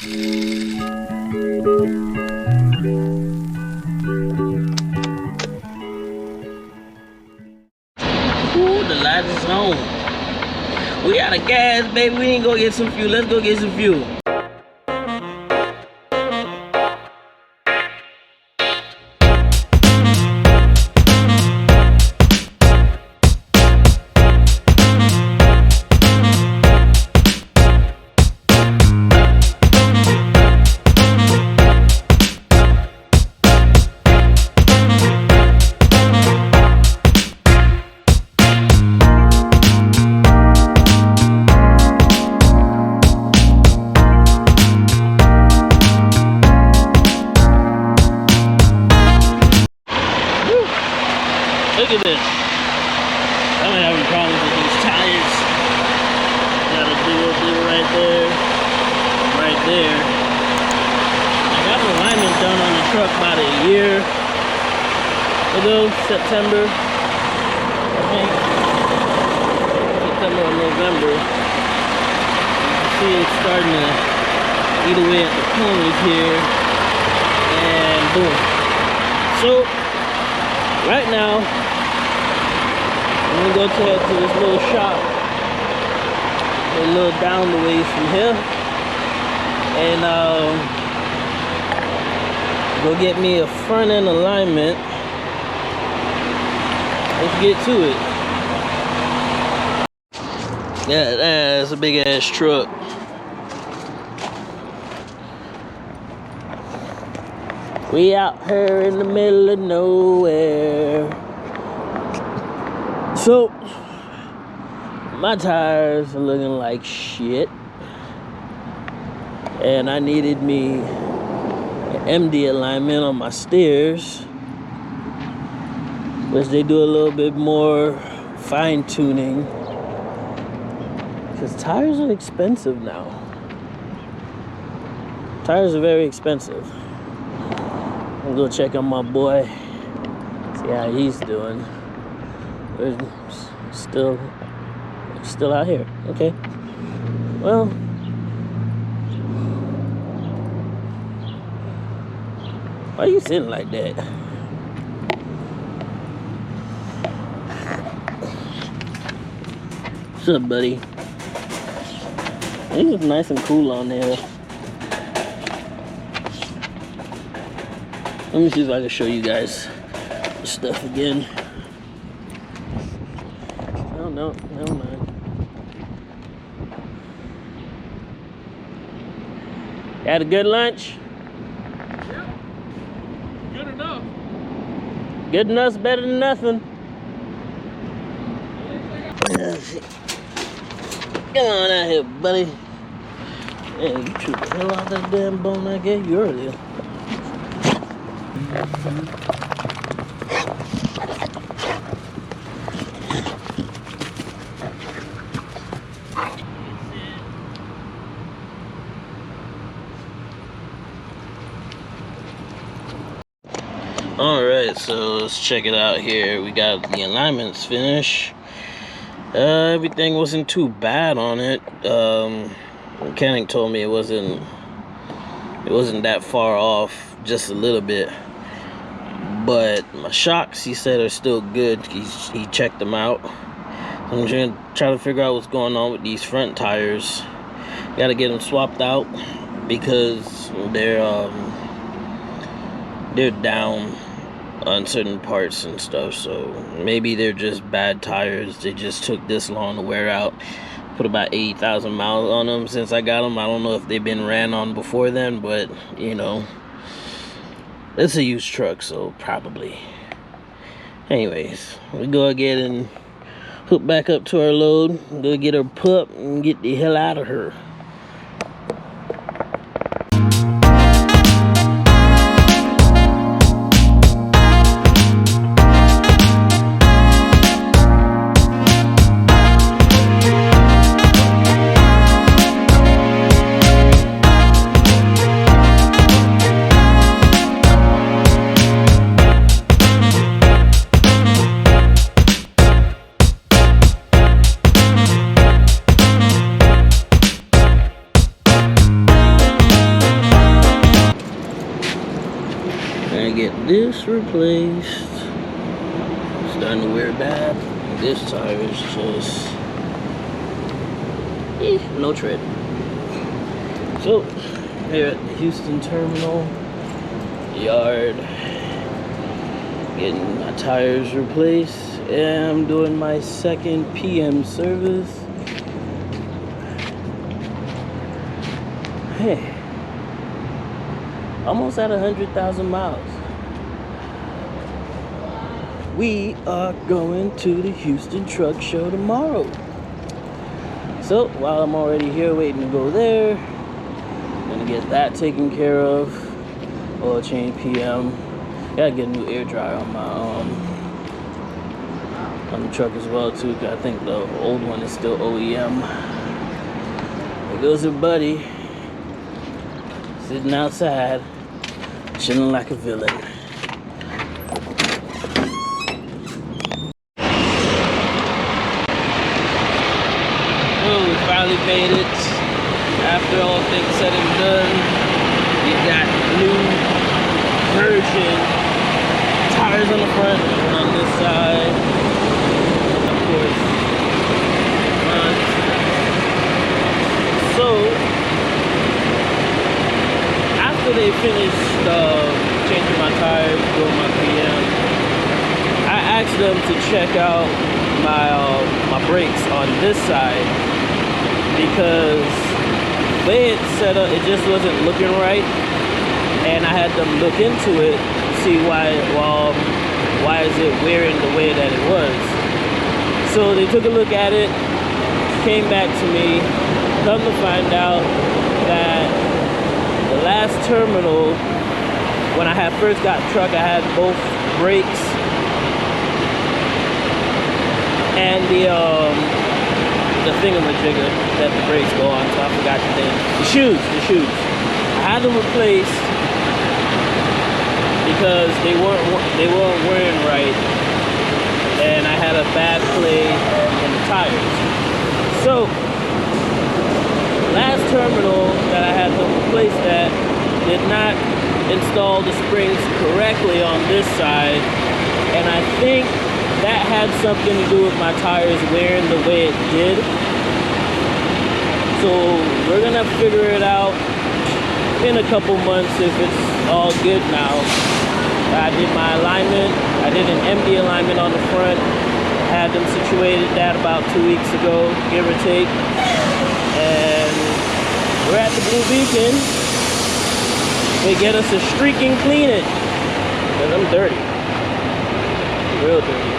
Ooh, the light is on. We out of gas, baby. We ain't go get some fuel. Let's go get some fuel. Look at this. I'm having problems with these tires. Got a deal right there. Right there. I got the alignment done on the truck about a year ago, September. I think. September or November. You can see it's starting to eat away at the corners here. And boom. So, right now, I'm gonna go to this little shop a little down the way from here and go get me a front end alignment. Let's get to it. Yeah, that's a big ass truck. We out here in the middle of nowhere. So, my tires are looking like shit. And I needed me an MD alignment on my steers, which they do a little bit more fine tuning. Because tires are expensive now. Tires are very expensive. I'll go check on my boy, see how he's doing. We're still out here. Okay. Well, why are you sitting like that? What's up, buddy? It's nice and cool on there. Let me see if I can show you guys the stuff again. No, never mind. Had a good lunch? Yeah. Good enough. Good enough's better than nothing. Come on out here, buddy. Yeah, you chewed the hell out of that damn bone I gave you earlier. Alright, so let's check it out here. We got the alignments finished. Everything wasn't too bad on it. Mechanic told me it wasn't that far off, just a little bit. But my shocks, he said, are still good. He checked them out. I'm trying to figure out what's going on with these front tires. Gotta get them swapped out because they're down on certain parts and stuff, so maybe they're just bad tires. They just took this long to wear out. Put about 80,000 miles on them since I got them. I don't know if they've been ran on before then, but you know, it's a used truck, so probably. Anyways, we go again and hook back up to our load, go get her pup and get the hell out of her. Gotta get this replaced. Starting to wear bad. This tire is just no tread. So here at the Houston terminal yard, getting my tires replaced, and I'm doing my second PM service. Hey, almost at 100,000 miles. We are going to the Houston Truck Show tomorrow. So while I'm already here waiting to go there, I'm gonna get that taken care of. Oil change PM. Gotta get a new air dryer on my on the truck as well too. 'Cause I think the old one is still OEM. There goes your buddy, sitting outside, chilling like a villain. Finally made it. After all things said and done, you got new version tires on the front and on this side, of course, front. So after they finished changing my tires, doing my PM, I asked them to check out my brakes on this side, because the way it's set up, it just wasn't looking right, and I had them look into it to see why is it wearing the way that it was. So they took a look at it, came back to me, come to find out that the last terminal, when I had first got the truck, I had both brakes and the thingamajigger that the brakes go on, so I forgot the name. The shoes. I had them replaced because they weren't wearing right, and I had a bad play in the tires. So last terminal that I had them replace that did not install the springs correctly on this side, and I think that had something to do with my tires wearing the way it did. So we're gonna figure it out in a couple months if it's all good now. I did my alignment. I did an MD alignment on the front. Had them situated that about 2 weeks ago, give or take. And we're at the Blue Beacon. They get us a streaking clean it, because I'm dirty. Real dirty.